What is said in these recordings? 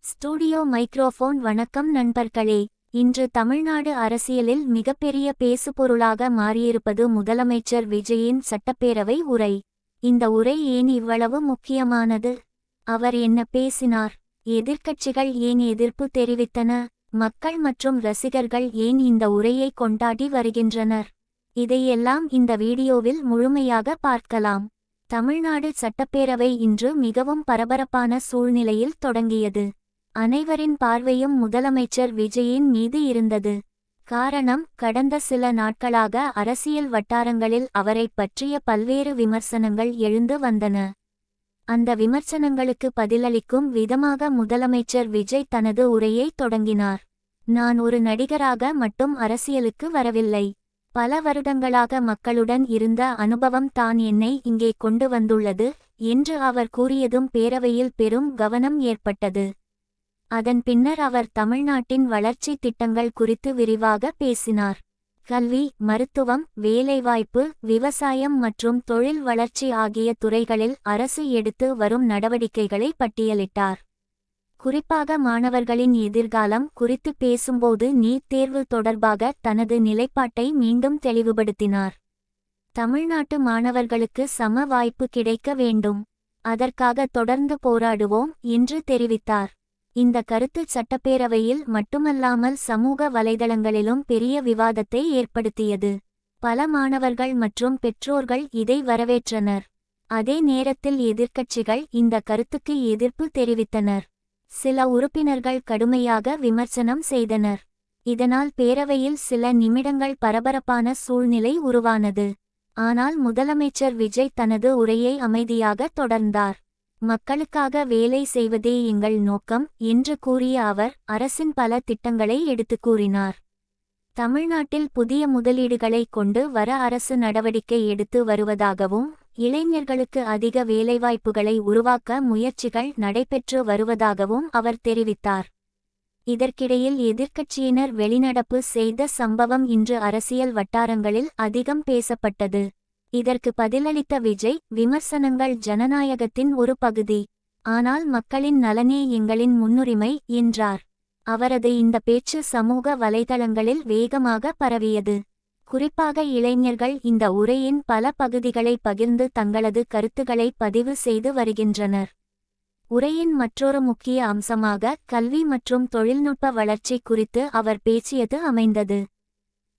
Studio microphone. வணக்கம் நண்பர்களே. இன்று தமிழ்நாடு அரசியலில் மிகப்பெரிய பேசுபொருளாக மாறியிருப்பது முதலமைச்சர் விஜயின் சட்டப்பேரவை உரை. இந்த உரை ஏன் இவ்வளவு முக்கியமானது? அவர் என்ன பேசினார்? எதிர்க்கட்சிகள் ஏன் எதிர்ப்பு தெரிவித்தன? மக்கள் மற்றும் ரசிகர்கள் ஏன் இந்த உரையை கொண்டாடி வருகின்றனர்? இதையெல்லாம் இந்த வீடியோவில் முழுமையாக பார்க்கலாம். தமிழ்நாடு சட்டப்பேரவை இன்று மிகவும் பரபரப்பான சூழ்நிலையில் தொடங்கியது. அனைவரின் பார்வையும் முதலமைச்சர் விஜயின் மீது இருந்தது. காரணம், கடந்த சில நாட்களாக அரசியல் வட்டாரங்களில் அவரைப் பற்றிய பல்வேறு விமர்சனங்கள் எழுந்து வந்தன. அந்த விமர்சனங்களுக்கு பதிலளிக்கும் விதமாக முதலமைச்சர் விஜய் தனது உரையை தொடங்கினார். நான் ஒரு நடிகராக மட்டும் அரசியலுக்கு வரவில்லை. பல வருடங்களாக மக்களுடன் இருந்த அனுபவம் தான் என்னை இங்கே கொண்டு வந்துள்ளது என்று அவர் கூறியதும் பேரவையில் பெரும் கவனம் ஏற்பட்டது. அதன் பின்னர் அவர் தமிழ்நாட்டின் வளர்ச்சி திட்டங்கள் குறித்து விரிவாக பேசினார். கல்வி, மருத்துவம், வேலைவாய்ப்பு, விவசாயம் மற்றும் தொழில் வளர்ச்சி ஆகிய துறைகளில் அரசு எடுத்து வரும் நடவடிக்கைகளை பட்டியலிட்டார். குறிப்பாக மாணவர்களின் எதிர்காலம் குறித்து பேசும்போது நீட் தேர்வு தொடர்பாக தனது நிலைப்பாட்டை மீண்டும் தெளிவுபடுத்தினார். தமிழ்நாட்டு மாணவர்களுக்கு சம வாய்ப்பு கிடைக்க வேண்டும், அதற்காக தொடர்ந்து போராடுவோம் என்று தெரிவித்தார். இந்த கருத்து சட்டப்பேரவையில் மட்டுமல்லாமல் சமூக வலைதளங்களிலும் பெரிய விவாதத்தை ஏற்படுத்தியது. பல மாணவர்கள் மற்றும் பெற்றோர்கள் இதை வரவேற்றனர். அதே நேரத்தில் எதிர்க்கட்சிகள் இந்த கருத்துக்கு எதிர்ப்பு தெரிவித்தனர். சில உறுப்பினர்கள் கடுமையாக விமர்சனம் செய்தனர். இதனால் பேரவையில் சில நிமிடங்கள் பரபரப்பான சூழ்நிலை உருவானது. ஆனால் முதலமைச்சர் விஜய் தனது உரையை அமைதியாக தொடர்ந்தார். மக்களுக்காக வேலை செய்வதே எங்கள் நோக்கம் என்று கூறிய அவர் அரசின் பல திட்டங்களை எடுத்துக் கூறினார். தமிழ்நாட்டில் புதிய முதலீடுகளை கொண்டு வர அரசு நடவடிக்கை எடுத்து வருவதாகவும், இளைஞர்களுக்கு அதிக வேலைவாய்ப்புகளை உருவாக்க முயற்சிகள் நடைபெற்று வருவதாகவும் அவர் தெரிவித்தார். இதற்கிடையில் எதிர்க்கட்சியினர் வெளிநடப்பு செய்த சம்பவம் இன்று அரசியல் வட்டாரங்களில் அதிகம் பேசப்பட்டது. இதற்கு பதிலளித்த விஜய், விமர்சனங்கள் ஜனநாயகத்தின் ஒரு பகுதி, ஆனால் மக்களின் நலனே எங்களின் முன்னுரிமை என்றார். அவரது இந்த பேச்சு சமூக வலைதளங்களில் வேகமாக பரவியது. குறிப்பாக இளைஞர்கள் இந்த உரையின் பல பகுதிகளை பகிர்ந்து தங்களது கருத்துக்களை பதிவு செய்து வருகின்றனர். உரையின் மற்றொரு முக்கிய அம்சமாக கல்வி மற்றும் தொழில்நுட்ப வளர்ச்சி குறித்து அவர் பேசியது அமைந்தது.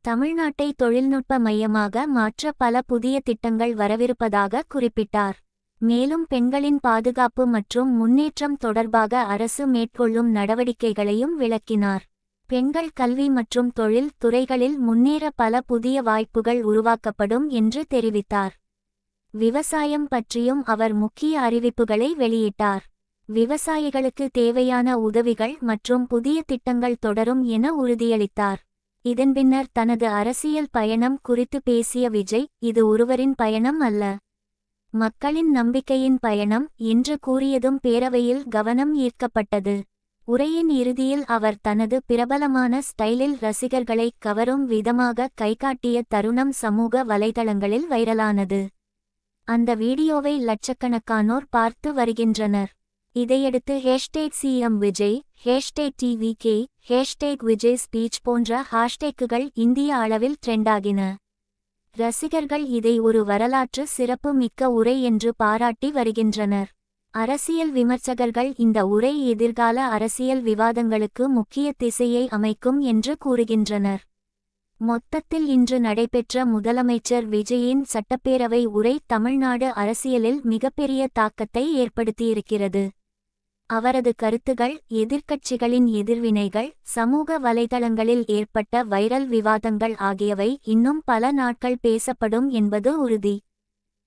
தமிழ்நாட்டை தொழில்நுட்ப மையமாக மாற்ற பல புதிய திட்டங்கள் வரவிருப்பதாக குறிப்பிட்டார். மேலும் பெண்களின் பாதுகாப்பு மற்றும் முன்னேற்றம் தொடர்பாக அரசு மேற்கொள்ளும் நடவடிக்கைகளையும் விளக்கினார். பெண்கள் கல்வி மற்றும் தொழில் துறைகளில் முன்னேற பல புதிய வாய்ப்புகள் உருவாக்கப்படும் என்று தெரிவித்தார். விவசாயம் பற்றியும் அவர் முக்கிய அறிவிப்புகளை வெளியிட்டார். விவசாயிகளுக்கு தேவையான உதவிகள் மற்றும் புதிய திட்டங்கள் தொடரும் என உறுதியளித்தார். இதன் பின்னர் தனது அரசியல் பயணம் குறித்து பேசிய விஜய், இது ஒருவரின் பயணம் அல்ல, மக்களின் நம்பிக்கையின் பயணம் என்று கூறியதும் பேரவையில் கவனம் ஈர்க்கப்பட்டது. உரையின் இறுதியில் அவர் தனது பிரபலமான ஸ்டைலில் ரசிகர்களை கவரும் விதமாக கைகாட்டிய தருணம் சமூக வலைதளங்களில் வைரலானது. அந்த வீடியோவை லட்சக்கணக்கானோர் பார்த்து வருகின்றனர். இதையடுத்து #CM Vijay, #TVK, #Vijay speech போன்ற ஹாஷ்டேக்குகள் இந்திய அளவில் ட்ரெண்டாகின. ரசிகர்கள் இதை ஒரு வரலாற்று சிறப்பு மிக்க உரை என்று பாராட்டி வருகின்றனர். அரசியல் விமர்சகர்கள் இந்த உரை எதிர்கால அரசியல் விவாதங்களுக்கு முக்கிய திசையை அமைக்கும் என்று கூறுகின்றனர். மொத்தத்தில் இன்று நடைபெற்ற முதலமைச்சர் விஜயின் சட்டப்பேரவை உரை தமிழ்நாடு அரசியலில் மிகப்பெரிய தாக்கத்தை ஏற்படுத்தியிருக்கிறது. அவரது கருத்துகள், எதிர்க்கட்சிகளின் எதிர்வினைகள், சமூக வலைதளங்களில் ஏற்பட்ட வைரல் விவாதங்கள் ஆகியவை இன்னும் பல நாட்கள் பேசப்படும் என்பது உறுதி.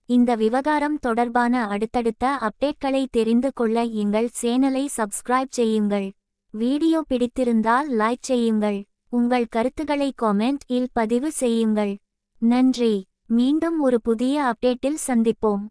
இந்த விவகாரம் தொடர்பான அடுத்தடுத்த அப்டேட்களை தெரிந்து கொள்ள எங்கள் சேனலை சப்ஸ்கிரைப் செய்யுங்கள். வீடியோ பிடித்திருந்தால் லைக் செய்யுங்கள். உங்கள் கருத்துக்களை காமெண்ட் இல் பதிவு செய்யுங்கள். நன்றி. மீண்டும் ஒரு புதிய அப்டேட்டில் சந்திப்போம்.